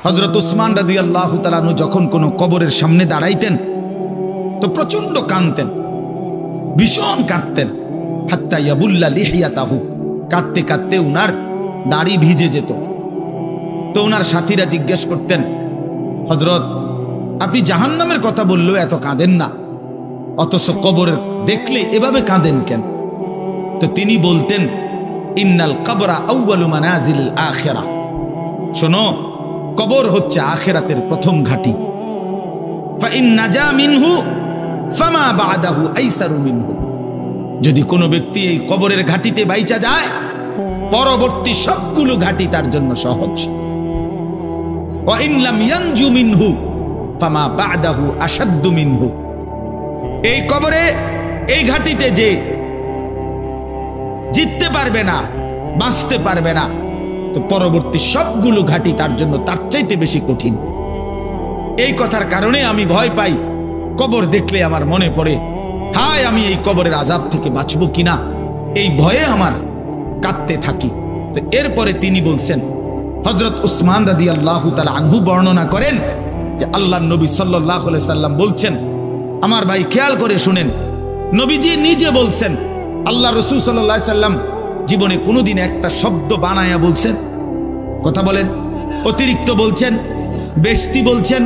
হযরত উসমান রাদিয়াল্লাহু তাআলা আনহু যখন কোনো কবরের সামনে দাঁড়াইতেন তো প্রচন্ড কাঁদতেন, ভীষণ কাঁদতেন। হাত্তা ইয়াবুল্লা লিহিয়াতাহু, কাঁদতে কাঁদতে উনার দাড়ি ভিজে যেত। তো উনার সাথীরা জিজ্ঞেস করতেন, হযরত আপনি জাহান্নামের কথা বললেও এত কাঁদেন না, অথচ কবর দেখলে এভাবে কাঁদেন কেন? তো তিনি বলতেন, ইন্নাল কবরা আউয়ালু মানাজিলিল আখিরা, শোনো কবর হচ্ছে আখিরাতের প্রথম ঘাঁটি। ফা ইন নাজা মিনহু ফামা বাদাহু আইসারু মিনহু, যদি কোনো ব্যক্তি এই কবরের ঘাঁটিতে বাইচা যায় পরবর্তী সবগুলো ঘাঁটি তার জন্য সহজ। ওয়া ইন লাম ইয়ানজু মিনহু ফামা বাদাহু আশাদ্দু মিনহু, এই কবরে এই ঘাঁটিতে যে জিততে পারবে না, বাঁচতে পারবে না, তো পরবর্তী সবগুলো ঘাঁটি তার জন্য তার চাইতে বেশি কঠিন। এই কথার কারণে আমি ভয় পাই, কবর দেখলে আমার মনে পড়ে, হায় আমি এই কবরের আযাব থেকে বাঁচবো কিনা, এই ভয়ে আমার কাঁদতে থাকি। তো এরপরে তিনি বলছেন, হযরত উসমান রাদিয়াল্লাহু তাআলা আনহু বর্ণনা করেন যে আল্লাহর নবী সাল্লাল্লাহু আলাইহি সাল্লাম বলছেন, আমার ভাই খেয়াল করে শুনেন, নবীজি নিজে বলছেন, আল্লাহ রাসূল সাল্লাল্লাহু আলাইহি সাল্লাম জীবনে কোনোদিন একটা শব্দ বানায়া বলছেন? কথা বলেন। অতিরিক্ত বলছেন, বেশতি বলছেন,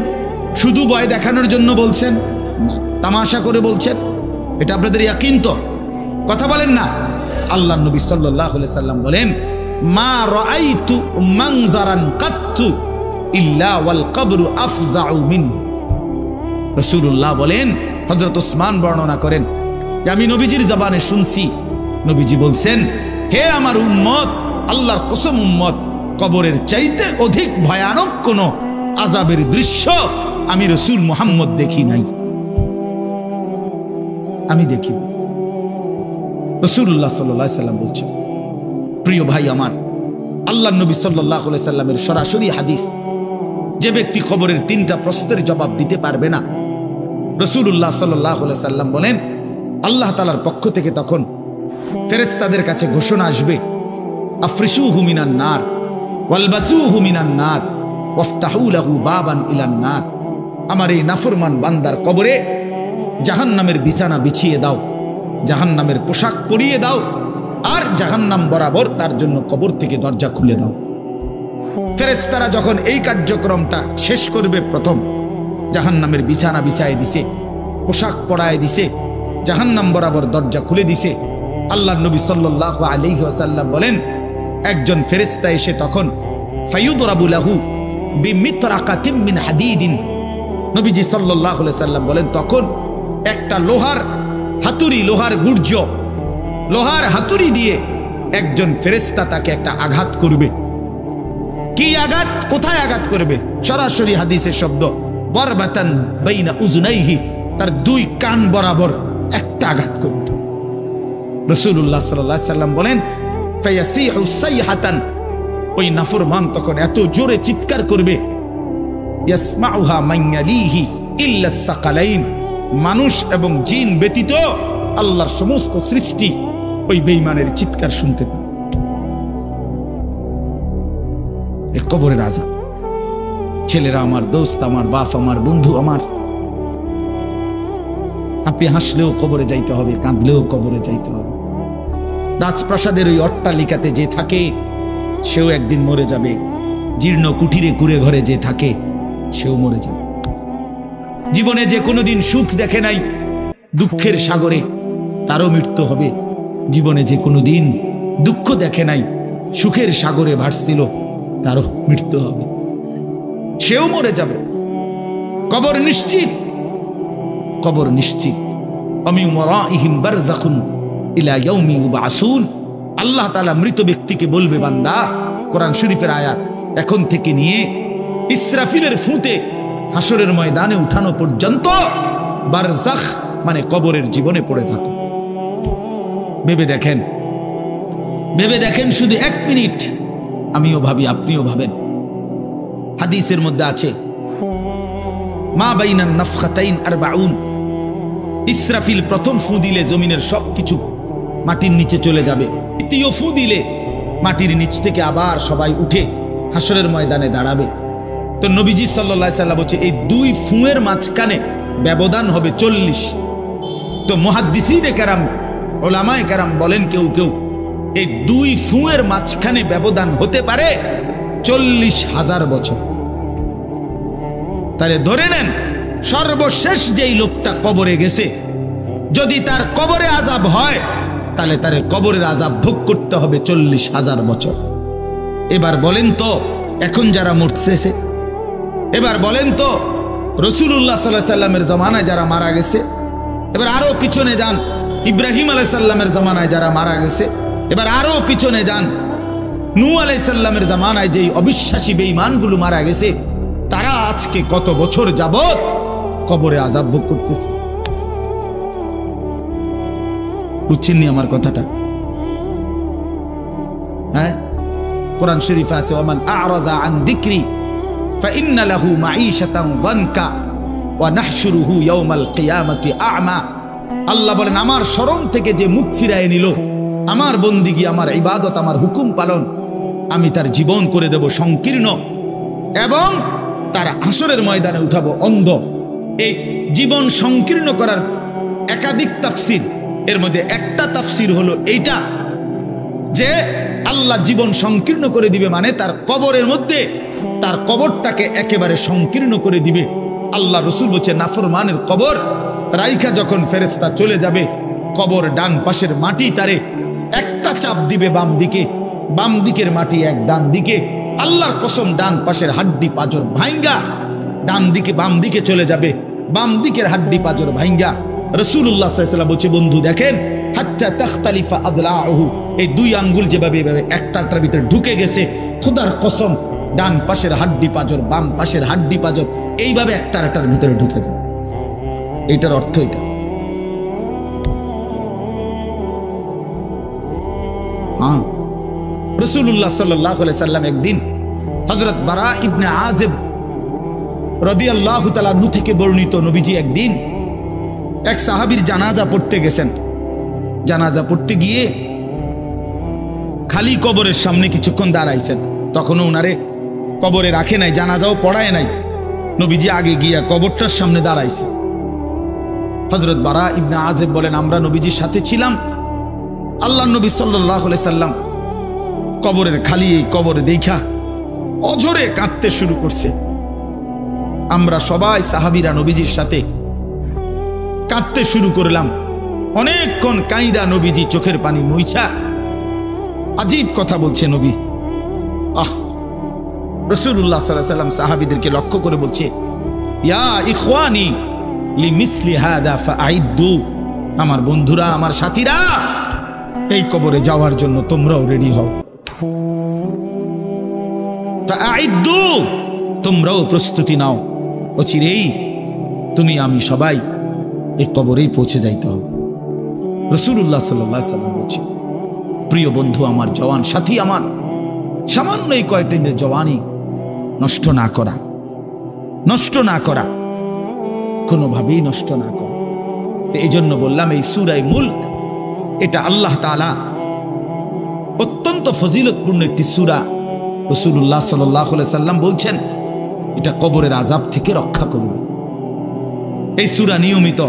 শুধু ভয় দেখানোর জন্য বলছেন, তামাশা করে বলছেন? এটা আপনাদের ইয়াকিন তো? কথা বলেন না। আল্লাহ নবী সাল্লাল্লাহু আলাইহি সাল্লাম বলেন, মা রাআইতু মানজারান কাত্তু ইল্লা ওয়াল কবরু আফজাউ মিনহু। রাসূলুল্লাহ বলেন, হযরত উসমান বর্ণনা করেন যে আমি নবীজির জবানে শুনছি, নবীজি বলছেন, হে আমার উম্মত, আল্লাহর কসম উম্মত, কবরের চাইতে অধিক ভয়ানক কোন আযাবের দৃশ্য আমি রাসূল মুহাম্মদ দেখি নাই, আমি দেখি। রাসূলুল্লাহ সাল্লাল্লাহু আলাইহি সাল্লাম বলছেন, প্রিয় ভাই আমার, আল্লাহর নবী সাল্লাল্লাহু আলাইহি সাল্লামের সরাসরি হাদিস, যে ব্যক্তি কবরের তিনটা প্রশ্নের জবাব দিতে পারবে না, রাসূলুল্লাহ সাল্লাল্লাহু আলাইহি সাল্লাম বলেন, আল্লাহ তাআলার পক্ষ থেকে তখন ফেরেশতাদের কাছে ঘোষণা আসবে, আফরিশুহু মিনান নার ওয়ালবাসুহু মিনান নার ওয়াফতাহু লাহু বাবান ইলান নার। আমার এই নাফরমান বান্দার কবরে জাহান্নামের বিছানা বিছিয়ে দাও, জাহান্নামের পোশাক পরিয়ে দাও, আর জাহান্নাম বরাবর তার জন্য কবর থেকে দরজা খুলে দাও। ফেরেশতারা যখন এই কার্যক্রমটা শেষ করবে, প্রথম জাহান্নামের বিছানা বিছায় দিছে, পোশাক পরায় দিছে, জাহান্নাম বরাবর দরজা খুলে দিছে, আল্লাহর নবী সাল্লাল্লাহু আলাইহি ওয়াসাল্লাম বলেন, একজন ফেরেশতা এসে তখন ফায়ুদরাবু লাহু বিমিতরাকাতিন মিন হাদিদিন, নবীজি সাল্লাল্লাহু আলাইহি ওয়াসাল্লাম বলেন, তখন একটা লোহার হাতুড়ি, লোহার গুর্জ, লোহার হাতুড়ি দিয়ে একজন ফেরেশতা তাকে একটা আঘাত করবে। কি আঘাত? কোথায় আঘাত করবে? সরাসরি হাদিসের শব্দ, বরবাতান বাইনা উযুনাইহি, তার দুই কান বরাবর একটা আঘাত করবে। রাসূলুল্লাহ সাল্লাল্লাহু আলাইহি সাল্লাম বলেন, ফায়াসিহু সাইহাতান, ওই নাফরমান তখন এত জোরে চিৎকার করবে, ইয়াসমাউহা মান ইয়ালিহি ইল্লা সাকালাইন, মানুষ এবং জিন ব্যতীত আল্লাহর সমস্ত সৃষ্টি ওই বেঈমানের চিৎকার শুনতে পাবে। এই কবরের আযাব। ছেলেরা আমার, দোস্ত আমার, বাপ আমার, বন্ধু আমার, আপনি হাসলেও কবরে যাইতে হবে, কাঁদলেও কবরে যাইতে হবে। রাজপ্রাসাদের ওই অট্টালিকাতে যে থাকে সেও একদিন মরে যাবে, জীর্ণ কুঠিরে কুড়ে ঘরে যে থাকে সেও মরে যাবে। জীবনে যে কোনোদিন সুখ দেখে নাই, দুঃখের সাগরে, তারও মৃত্যু হবে। জীবনে যে কোনোদিন দুঃখ দেখে নাই, সুখের সাগরে ভাসছিল, তারও মৃত্যু হবে, সেও মরে যাবে। কবর নিশ্চিত, কবর নিশ্চিত। আমিন ওয়ারাইহিম বারযাখুন ইলা ইয়াউমি ইউবআসুন। আল্লাহ তাআলা মৃত ব্যক্তিকে বলবে, বান্দা, কোরআন শরীফের আয়াত, এখন থেকে নিয়ে ইসরাফিলের ফুঁতে হাসরের ময়দানে উঠানো পর্যন্ত বারযাখ মানে কবরের জীবনে পড়ে থাকো। ভেবে দেখেন, ভেবে দেখেন, শুধু 1 মিনিট। আমিও ভাবি, আপনিও ভাবেন। হাদিসের মধ্যে আছে, মা বাইনান নাফখাতাইন 40, ইসরাফিল প্রথম ফু দিলে জমিনের সবকিছু মাটির নিচে চলে যাবে। দ্বিতীয় ফু দিলে মাটির নিচ থেকে আবার সবাই উঠে হাসরের ময়দানে দাঁড়াবে। তো নবীজি সাল্লাল্লাহু আলাইহি সাল্লাম বলছে এই দুই ফুঁয়ের মাঝখানে ব্যবধান হবে 40। তো মুহাদ্দিসিনে কেরাম, উলামায়ে কেরাম বলেন কেউ কেউ এই দুই ফুঁয়ের মাঝখানে ব্যবধান হতে পারে 40,000 বছর। তাহলে ধরে নেন সর্বশেষ যেই লোকটা কবরে গেছে, যদি তার কবরে আযাব হয় তাহলে তার কবরের আযাব ভোগ করতে হবে 40,000 বছর। এবার বলেন তো এখন যারা মরতেছে, এবার বলেন তো রাসূলুল্লাহ সাল্লাল্লাহু আলাইহি সাল্লামের জামানায় যারা মারা গেছে, এবার আরো পিছনে যান ইব্রাহিম আলাইহিস সালামের জামানায় যারা মারা গেছে, এবার আরো পিছনে যান নূহ আলাইহিস সালামের জামানায় যেই অবিশ্বাসী বেঈমানগুলো মারা গেছে, তারা আজকে কত বছর যাবত কবরে আযাব ভোগ করতেছে। বুঝছেননি আমার কথাটা? হ্যাঁ, কোরআন শরীফে আছে ওমান আ'রাযা আন যিকরি ফাইন্না লাহু মাঈশাতান দানকা ওয়া নাহশুরুহু ইয়াওমাল কিয়ামাতি আ'মা। আল্লাহ বলেন আমার শরণ থেকে যে মুখ ফিরায় নিল, আমার বন্দিগি, আমার ইবাদত, আমার হুকুম পালন, আমি তার জীবন করে দেব সংকীর্ণ এবং তার হাসরের ময়দানে উঠাবো অন্ধ। এই জীবন সংকীর্ণ করার একাধিক তাফসীর, এর মধ্যে একটা তাফসীর হলো এইটা যে আল্লাহ জীবন সংকীর্ণ করে দিবে মানে তার কবরের মধ্যে তার কবরটাকে একেবারে সংকীর্ণ করে দিবে। আল্লাহ রসুল বলছে নাফরমানের কবর রাইখা যখন ফেরেশতা চলে যাবে, কবর ডান পাশের মাটি তারে একটা চাপ দিবে বাম দিকে, বাম দিকের মাটি এক ডান দিকে, আল্লাহর কসম ডান পাশের হাড্ডি পাঁজর ভাঙ্গা ডান দিকে বাম দিকে চলে যাবে, বাম দিকের হাড্ডি পাঁজর ভাঙ্গা। রাসূলুল্লাহ সাল্লাল্লাহু আলাইহি ওয়াসাল্লাম বলছে বন্ধু দেখেন হাত্তা তাখতালিফা আদলাউহু, এই দুই আঙ্গুল যেভাবে এভাবে একটাটার ভিতরে ঢুকে গেছে, খোদার কসম ডান পাশের হাড্ডি পাঁজর বাম পাশের হাড্ডি পাঁজর এইভাবে একটার ভিতরে ঢুকে যাবে। এটার অর্থ এটা। হ্যাঁ, রাসূলুল্লাহ সাল্লাল্লাহু আলাইহি সাল্লাম একদিন হযরত বারা ইবনে আযিব রাদিয়াল্লাহু তাআলা আনহু থেকে বর্ণিত, নবীজি একদিন এক সাহাবীর জানাজা পড়তে গেছেন। জানাজা পড়তে গিয়ে খালি কবরের সামনে কিছুক্ষণ দাঁড়াইছেন, তখনও উনারে কবরে রাখে নাই, জানাজাও পড়ায় নাই। নবীজি আগে গিয়া কবরটার সামনে দাঁড়াইছে। হযরত বারা ইবনে আযিব বলেন আমরা নবীজির সাথে ছিলাম, আল্লাহর নবী সাল্লাল্লাহু আলাইহি সাল্লাম কবরের খালি এই কবরে দেখা অঝরে কাঁদতে শুরু করছে। আমরা সবাই সাহাবীরা নবীজির সাথে কাঁদতে শুরু করলাম। অনেকক্ষণ কাইদা নবীজি চোখের পানি মুইছা আজীব কথা বলছে নবী। রাসূলুল্লাহ সাল্লাল্লাহু আলাইহি সাল্লাম সাহাবীদেরকে লক্ষ্য করে বলছে ইয়া ইখওয়ানি লিমিসলি হাদা ফাআইদ্দু, আমার বন্ধুরা, আমার সাথীরা, এই কবরে যাওয়ার জন্য তোমরাও রেডি হও। ফাআইদ্দু, তোমরাও প্রস্তুতি নাও, অচিরেই তুমি আমি সবাই এই কবরেই পৌঁছে যাইতে হবে। রাসূলুল্লাহ সাল্লাল্লাহু আলাইহি সাল্লাম বলছে প্রিয় বন্ধু আমার, জওয়ান সাথী আমার, সামান্য এই কয়টা দিনের জওয়ানি নষ্ট না করা, নষ্ট না করা, কোনোভাবেই নষ্ট না করা। তো এই জন্য বললাম এই সূরা মুলক এটা আল্লাহ তাআলা অত্যন্ত ফজিলতপূর্ণ একটি সূরা। রাসূলুল্লাহ সাল্লাল্লাহু আলাইহি সাল্লাম বলছেন এটা কবরের আযাব থেকে রক্ষা করবে। এই সূরা নিয়মিত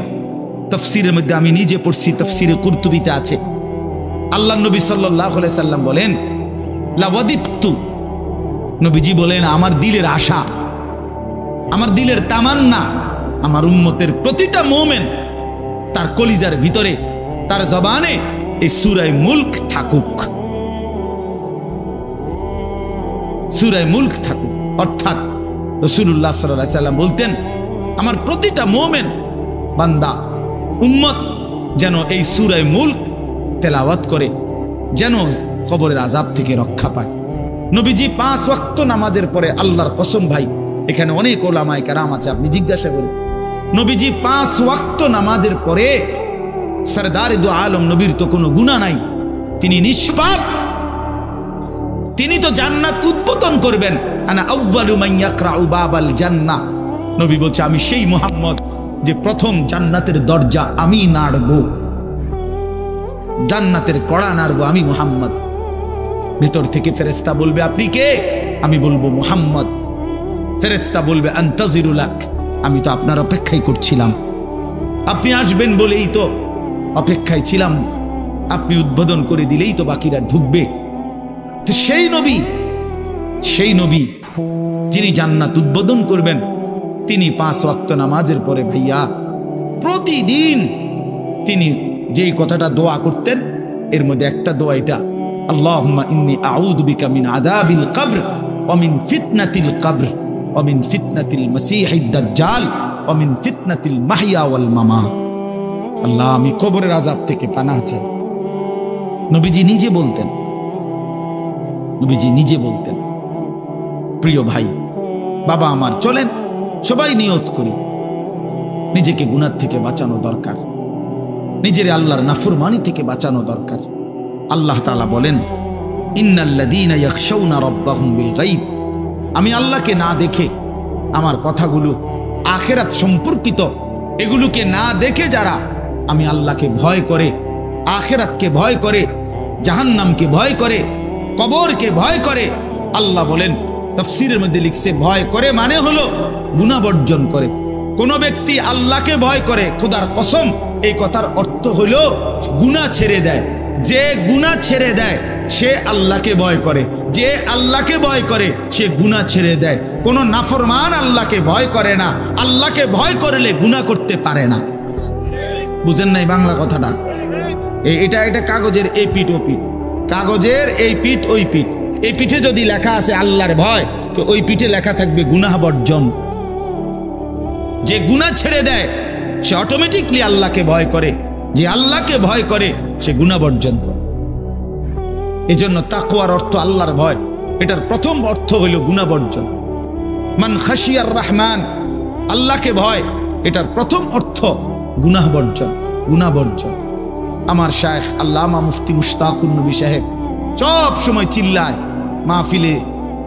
তাফসীরের মধ্যে আমি নিজে পড়ছি, তাফসীরে কুরতুবিতে আছে। আল্লাহর নবী সাল্লাল্লাহু আলাইহি সাল্লাম বলেন লাওয়াদিতু, নবীজি বলেন আমার দিলের আশা, আমার দিলের তামান্না, আমার উম্মতের প্রতিটা মুমিন তার কলিজার ভিতরে, তার জবানে এই সূরা মুলক থাকুক, সূরা মুলক থাকুক। অর্থাৎ রাসূলুল্লাহ সাল্লাল্লাহু আলাইহি সাল্লাম বলতেন আমার প্রতিটা মুমিন বান্দা উম্মত যেন এই সূরা মুলক তেলাওয়াত করে, যেন কবরের আযাব থেকে রক্ষা পায়। নবীজি 5 ওয়াক্ত নামাজের পরে, আল্লাহর কসম ভাই এখানে অনেক ওলামায়ে কেরাম আছে, আপনি জিজ্ঞাসা করুন, নবীজি 5 ওয়াক্ত নামাজের পরে, সরদারে দু আলম নবীর তো কোনো গুনাহ নাই, তিনি নিষ্পাপ, তিনি তো জান্নাত উদ্বোধন করবেন। আনা আউয়ালু মান ইয়াকরাউ বাবাল জান্নাহ, নবী বলছে আমি সেই মুহাম্মদ যে প্রথম জান্নাতের দরজা আমি নাড়ব, জান্নাতের কড়া নাড়ব আমি মুহাম্মদ। ভেতর থেকে ফেরেশতা বলবে আপনি কে? আমি বলবো মুহাম্মদ। ফেরেশতা বলবে আনতাজিরু লাক, আমি তো আপনার অপেক্ষাই করছিলাম, আপনি আসবেন বলেই তো অপেক্ষায় ছিলাম, আপনি উদ্বোধন করে দিলেই তো বাকিরা ঢুকবে। তো সেই নবী যিনি জান্নাত উদ্বোধন করবেন, তিনি 5 ওয়াক্ত নামাজের পরে ভাইয়া প্রতিদিন তিনি যেই কথাটা দোয়া করতেন, এর মধ্যে একটা দোয়া এটা, আল্লাহুম্মা ইন্নী আউযু বিকা মিন আযাবিল কবর ওয়া মিন ফিতনাতিল কবর ওয়া মিন ফিতনাতিল মাসীহিদ দাজ্জাল ওয়া মিন ফিতনাতিল মাহইয়া ওয়াল মামাত। আল্লাহ, আমি কবরের আযাব থেকে পানাহ চাই। নবীজি নিজে বলতেন। প্রিয় ভাই, বাবা আমার, চলেন সবাই নিয়ত করি, নিজেকে গুনাহ থেকে বাঁচানো দরকার, নিজের আল্লাহর নাফরমানি থেকে বাঁচানো দরকার। আল্লাহ তাআলা বলেন, ইন্নাল্লাযীনা ইয়াখশাউনা রাব্বাহুম বিল গায়ব, আমি আল্লাহকে না দেখে, আমার কথাগুলো আখিরাত সম্পর্কিত, এগুলোকে না দেখে যারা আমি আল্লাহকে ভয় করে, আখিরাতকে ভয় করে, জাহান্নামকে ভয় করে, কবরকে ভয় করে, আল্লাহ বলেন, তাফসীরের মধ্যে লিখছে, ভয় করে মানে হলো গুনাহ বর্জন করে। কোন ব্যক্তি আল্লাহকে ভয় করে, খোদার কসম, এই কথার অর্থ হলো গুনাহ ছেড়ে দেয়। যে গুনাহ ছেড়ে দেয় সে আল্লাহকে ভয় করে, যে আল্লাহকে ভয় করে সে গুনাহ ছেড়ে দেয়। কোন নাফরমান আল্লাহকে ভয় করে না, আল্লাহকে ভয় করলে গুনাহ করতে পারে না। বুঝেন নাই বাংলা কথাটা? এটা কাগজের এই পিঠ ও পিঠ, কাগজের এই পিঠ ওই পিঠ। এই পিঠে যদি লেখা আছে আল্লাহর ভয়, তো ওই পিঠে লেখা থাকবে গুনাহ বর্জন। যে গুনাহ ছেড়ে দেয় সে অটোমেটিকলি আল্লাহকে ভয় করে, যে আল্লাহকে ভয় করে সে গুনাহ বর্জন করে। এজন্য তাকওয়ার অর্থ আল্লাহর ভয়, এটার প্রথম অর্থ হইল গুনাহ বর্জন। মান খাশিয়ার রহমান, আল্লাহকে ভয়, এটার প্রথম অর্থ গুনাহ বর্জন। আমার শায়েখ আল্লামা মুফতি মুশতাকুন নবী সাহেব সব সময় চিল্লায় মাহফিলে,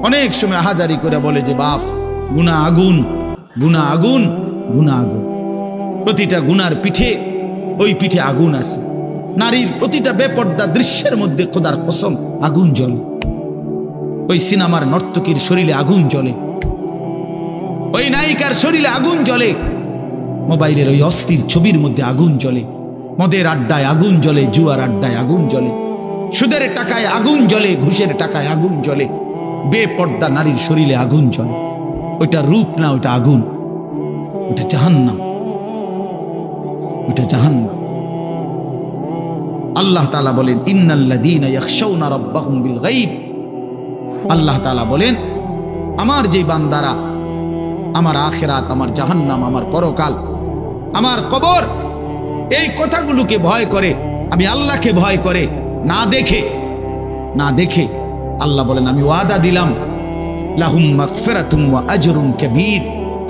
অনেক সময় আহাজারি করে বলে যে বাপ, গুনাহ আগুন, গুনাহ আগুন, গুনাহ আগুন। প্রতিটা গুনার পিঠে, ওই পিঠে আগুন আছে। নারীর প্রতিটা বেপর্দা দৃশ্যের মধ্যে খোদার কসম আগুন জ্বলে। ওই সিনেমার নর্তকীর শরীরে আগুন জ্বলে, ওই নায়িকার শরীরে আগুন জ্বলে, মোবাইলের ওই অস্থির ছবির মধ্যে আগুন জ্বলে, মদের আড্ডায় আগুন জ্বলে, জুয়ার আড্ডায় আগুন জ্বলে, সুদের টাকায় আগুন জ্বলে, ঘুষের টাকায় আগুন জ্বলে, বেপর্দা নারীর শরীরে আগুন জ্বলে। ওইটা রূপ না, ওইটা আগুন, ওইটা জাহান্নাম, ওইটা জাহান্নাম। আল্লাহ তাআলা বলেন, ইন্নাল্লাযীনা ইয়াখশাউনা রাব্বাহুম বিল গায়ব, আল্লাহ তাআলা বলেন, আমার যে বান্দারা আমার আখিরাত, আমার জাহান্নাম, আমার পরকাল, আমার কবর, এই কথাগুলোকে ভয় করে, আমি আল্লাহকে ভয় করে, না দেখে আল্লাহ বলেন, আমি ওয়াদা দিলাম, লাহুম মাগফিরাতুন ওয়া আজরুন কাবীর,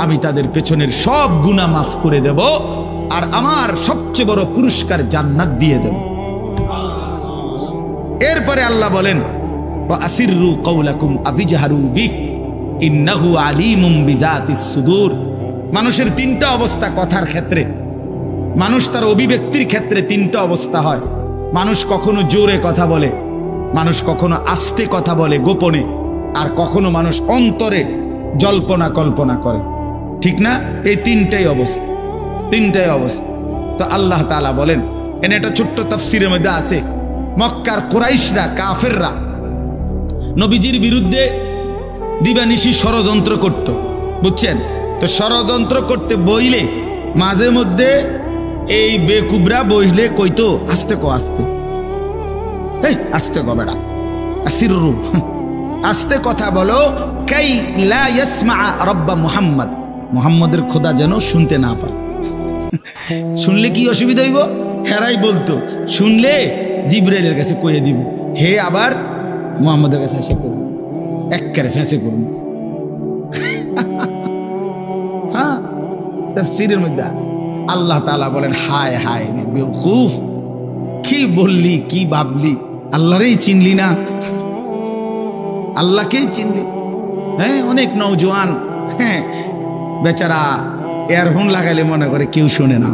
আমি তাদের পেছনের সব গুনাহ মাফ করে দেব, আর আমার সবচেয়ে বড় পুরস্কার জান্নাত দিয়ে দেব। এরপরে আল্লাহ বলেন, ওয়া আসিররু কাওলাকুম আবিজহারু বিহি ইন্নাহু আলিমুম বিজাতিস সুদূর। মানুষের তিনটা অবস্থা কথার ক্ষেত্রে, মানুষ তার অভিব্যক্তির ক্ষেত্রে তিনটা অবস্থা হয়। মানুষ কখনো জোরে কথা বলে, মানুষ কখনো আস্তে কথা বলে গোপনে, আর কখনো মানুষ অন্তরে জল্পনা কল্পনা করে, ঠিক না? এই তিনটাই অবস্থা। তো আল্লাহ তাআলা বলেন, এনে একটা ছোট্ট তাফসীরের মধ্যে আছে, মক্কার কুরাইশরা, কাফেররা নবীজির বিরুদ্ধে দিবানিশি ষড়যন্ত্র করত, বুঝছেন? তো ষড়যন্ত্র করতে বইলে মাঝে মধ্যে এই বেকুবরা বইলে কইতো, আস্তে কো, আস্তে, এই আস্তে কো বেটা, আসিররু, আস্তে কথা বলো, কাই লা ইয়াসমা রাব্বা মুহাম্মদ, মুহাম্মদের খোদা যেন শুনতে না পায়। শুনলে কি অসুবিধা হইব? হেরাই বলতো, শুনলে জিবরাইলের কাছে কইয়ে দিব, হে আবার মুহাম্মদের কাছে এসে করুন, একবারে ফেঁসে করুন। হ্যাঁ, তাফসীরের মধ্যে আছে। আল্লাহ তাআলা বলেন, হায় হায় রে বেওকুফ, কি বললি, কি ভাবলি, আল্লাহরেই চিনলি না, আল্লাহকেই চিনলি। হ্যাঁ, অনেক নওজোয়ান, হ্যাঁ বেচারা ইয়ারফোন লাগাইলে মনে করে কেউ শোনে না,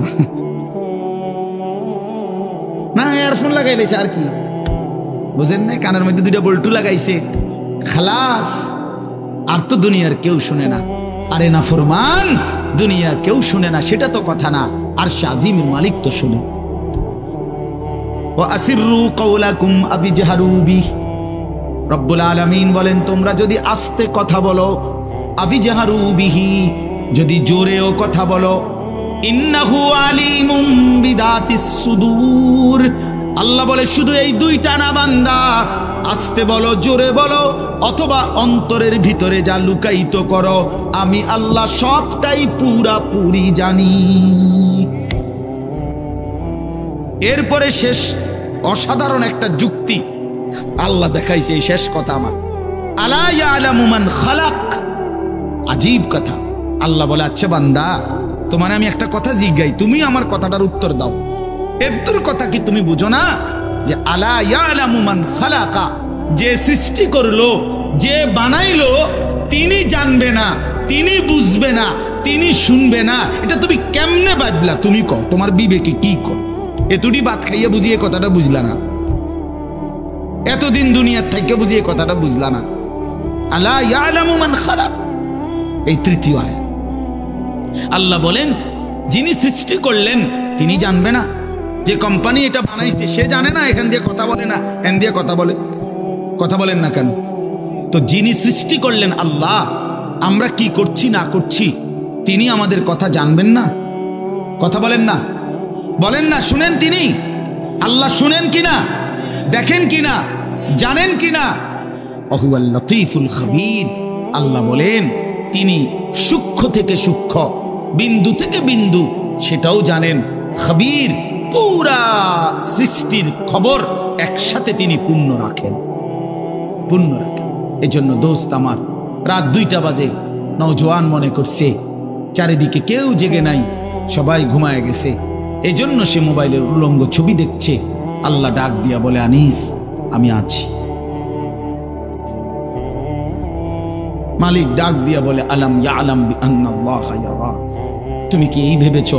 না ইয়ারফোন লাগাইলেছে আর কি, বুঝেন না? কানের মধ্যে দুইটা বল্টু লাগাইছে, খালাস, আর তো দুনিয়ার কেউ শুনে না। আরে নাফরমান, দুনিয়া কেউ শুনে না সেটা তো কথা না, আরশে আজিমের মালিক তো শুনে। ওয়া আসিররু কাওলাকুম আবি জাহারু বিহি, রব্বুল আলামিন বলেন তোমরা যদি আস্তে কথা বলো, আবি জাহারু বিহি, যদি জোরেও কথা বলো, ইন্নাহু আলিমুম বিদাতিস সুদূর, আল্লাহ বলে শুধু এই দুইটা না বান্দা, আস্তে বলো জোরে বলো অথবা অন্তরের ভিতরে যা লুকায়িত করো, আমি আল্লাহ সবটাই পুরাপুরি জানি। এরপরে শেষ অসাধারণ একটা যুক্তি আল্লাহ দেখাইছে, এই শেষ কথা আমার, আলা ইয়ালামু মান খালাক, আজীব কথা। আল্লাহ বলে আচ্ছা বান্দা, তোমার আমি একটা কথা জিজ্ঞাই, তুমি আমার কথাটার উত্তর দাও। এর কথা কি তুমি বুঝো না যে আলা ইয়ালামু মান খালাকা, যে সৃষ্টি করলো, যে বানাইলো, তিনি জানবে না, তিনি বুঝবে না, তিনি শুনবে না, এটা তুমি কেমনে ভাবলা? তুমি কও, তোমার বিবেকে কি কও? এতটি ভাত খাইয়া বুঝিয়ে কথাটা বুঝলা না, এতদিন দুনিয়ার থেকে বুঝিয়ে কথাটা বুঝলা না। আলা ইয়ালামু মান খালাক, এই তৃতীয় আয়াত। আল্লাহ বলেন যিনি সৃষ্টি করলেন তিনি জানবে না? যে কোম্পানি এটা বানাইছে সে জানে না এখান দিয়ে কথা বলে না, এখান দিয়ে কথা বলে? কথা বলেন না কেন? তো যিনি সৃষ্টি করলেন আল্লাহ, আমরা কি করছি না করছি তিনি আমাদের কথা জানবেন না? কথা বলেন না, বলেন না, শুনেন তিনি? আল্লাহ শুনেন কিনা, দেখেন কিনা, জানেন কিনা? ওহুয়াল লতীফুল খবীর, আল্লাহ বলেন তিনি সূক্ষ্ম থেকে সূক্ষ্ম, বিন্দু থেকে বিন্দু সেটাও জানেন। খবীর, পুরা সৃষ্টির খবর একসাথে তিনি পূর্ণ রাখেন, পূর্ণ রাখেন। এজন্য দোস্ত আমার, রাত 2টা বাজে, নওজোয়ান মনে করছে চারিদিকে কেউ জেগে নাই, সবাই ঘুমায় গেছে, এজন্য সে মোবাইলের উলঙ্গ ছবি দেখছে। আল্লাহ ডাক দিয়া বলে আনিস আমি আছি। মালিক ডাক দিয়া বলে আলাম ইয়ালাম বিআন্নাল্লাহা ইয়ারা, তুমি কি এই ভেবেছো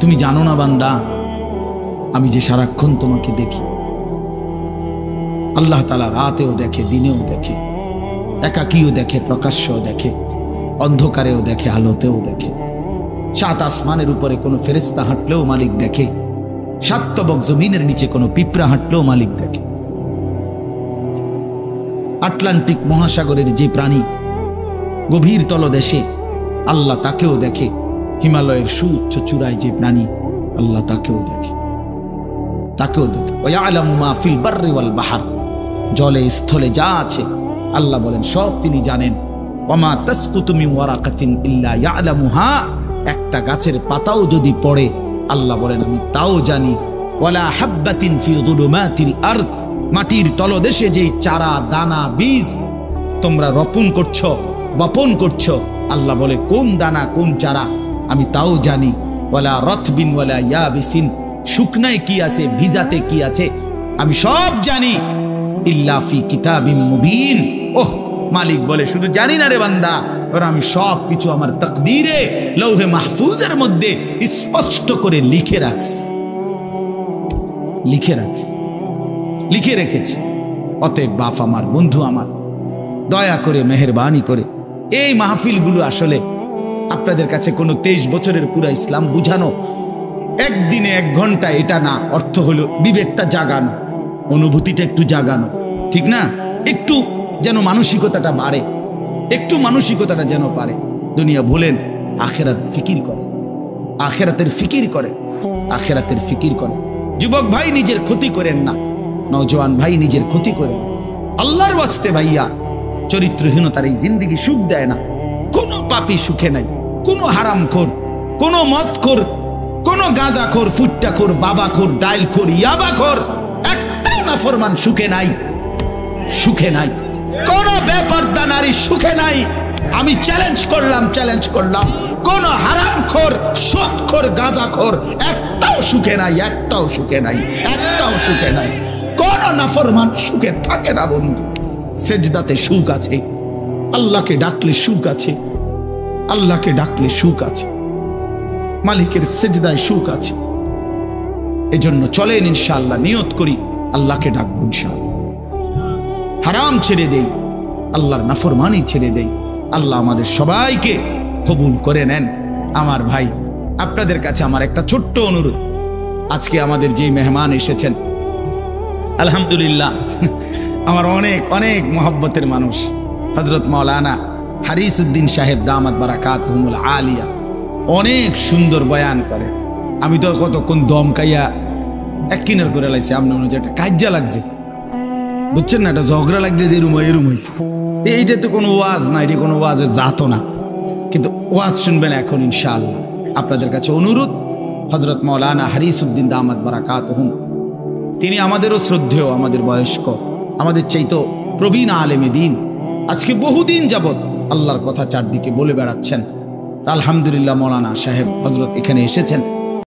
তুমি জানো না বান্দা, আমি যে সারাক্ষণ তোমাকে দেখি। আল্লাহ তাআলা রাতেও দেখে, দিনেও দেখে, একাকীও দেখে, প্রকাশ্যও দেখে, অন্ধকারেও দেখে, আলোতেও দেখে। 7 আসমানের উপরে কোনো ফেরেশতা হাঁটলেও মালিক দেখে, 7 তবক জমিনের নিচে কোনো পিঁপড়া হাঁটলেও মালিক দেখে। আটলান্টিক মহাসাগরের যে প্রাণী গভীর তলদেশে, আল্লাহ তাকেও দেখে। হিমালয়ের সুউচ্চ চূড়ায় যে প্রাণী, আল্লাহ তাকেও দেখে, তাকেও দেখে। ওয়ায়ালামু মা ফিল বাররি ওয়াল বাহর, জলে স্থলে যা আছে আল্লাহ বলেন সব তিনি জানেন। ওয়ামা তাসকুতু মিন ওয়ারাকাতিন ইল্লা ইয়ালামুহা, একটা গাছের পাতাও যদি পড়ে আল্লাহ বলেন আমি তাও জানি। ওয়ালা হাববাতিন ফি যুলুমাতিল আরদ, মাটির তলদেশে যেই চারা দানা বীজ তোমরা রোপণ করছো, বপন করছো, আল্লাহ বলে কোন দানা কোন চারা আমি তাও জানি। ওয়ালা রতবিন ওয়ালা ইয়াবিসিন, শুকনায় কি আছে ভিজাতে কি আছে আমি সব জানি। ইল্লা ফি কিতাবিম মুবিন, ওহ মালিক বলে শুধু জানি না রে বান্দা, আর আমি সব কিছু আমার তাকদীরে লৌহে মাহফুজের মধ্যে স্পষ্ট করে লিখে রাখছি, লিখে রাখছি, লিখে রেখেছি। অতএব বাপ আমার, বন্ধু আমার, দয়া করে মেহেরবানি করে এই মাহফিলগুলো আসলে আপনাদের কাছে কোনো 23 বছরের পুরা ইসলাম বুঝানো, একদিনে 1 ঘন্টা এটা না, অর্থ হলো বিবেকটা জাগানো, অনুভূতিটা একটু জাগানো, ঠিক না? একটু যেন মানসিকতাটা বাড়ে, একটু মানসিকতাটা যেন বাড়ে। দুনিয়া ভুলেন, আখেরাত ফিকির করে, আখেরাতের ফিকির করে, আখেরাতের ফিকির করে। যুবক ভাই নিজের ক্ষতি করেন না, নওজোয়ান ভাই নিজের ক্ষতি করেন। আল্লাহর ওয়াস্তে ভাইয়া, চরিত্রহীনতার এই জিন্দেগি সুখ দেয় না। কোনো পাপী সুখে নাই, কোনো হারামখোর, কোনো মদখোর, কোনো গাঁজাখোর, ফুট্টাখোর, বাবাখোর, ডাইলখোর, ইয়াবাখোর, একটাও নাফরমান সুখে নাই, সুখে নাই। কোন বেপরদা নারী সুখে নাই। আমি চ্যালেঞ্জ করলাম, কোন হারামখোর, সুদখোর, গাঁজাখোর একটাও সুখে নাই, একটাও সুখে নাই, একটাও সুখে নাই। কোন নাফরমান সুখে থাকে না বন্ধু। সেজদাতে সুখ আছে, আল্লাহকে ডাকলে সুখ আছে, আল্লাহকে ডাকলে সুখ আছে, মালিকের সেজদায় সুখ আছে। এজন্য চলেন ইনশাআল্লাহ, নিয়ত করি আল্লাহকে ডাকবো ইনশাআল্লাহ। হারাম ছেড়ে দেই, আল্লাহর নাফরমানি ছেড়ে দেই, আল্লাহ আমাদের সবাইকে কবুল করে নেন। আমার ভাই, আপনাদের কাছে আমার একটা ছোট্ট অনুরোধ, আজকে আমাদের যে মেহমান এসেছেন, আলহামদুলিল্লাহ আমার অনেক অনেক মহব্বতের মানুষ, হযরত মাওলানা হারিস উদ্দিন সাহেব দামাত বারাকাতুহুমুল আলিয়া, অনেক সুন্দর বয়ান করে। আমি তো কতক্ষণ দম কাইয়া এক কিনার করে লাইছি, আপনার মনে হচ্ছে একটা কাজ্জা লাগছে, বুঝছেন না, একটা ঝগড়া লাগছে যে এরুম হয়েছে। এইটা তো কোনো ওয়াজ না, এটি কোনো ওয়াজে যাতো না, কিন্তু ওয়াজ শুনবেন এখন ইনশাআল্লাহ। আপনাদের কাছে অনুরোধ, হযরত মাওলানা হারিস উদ্দিন দামাত বারাকাতুহুম, তিনি আমাদেরও শ্রদ্ধেয়, আমাদের বয়স্ক, আমাদের চাইতো প্রবীণ আলেমে দ্বীন, আজকে বহুদিন যাবৎ আল্লাহর কথা চারদিকে বলে বেড়াচ্ছেন। আলহামদুলিল্লাহ মাওলানা সাহেব হযরত এখানে এসেছেন।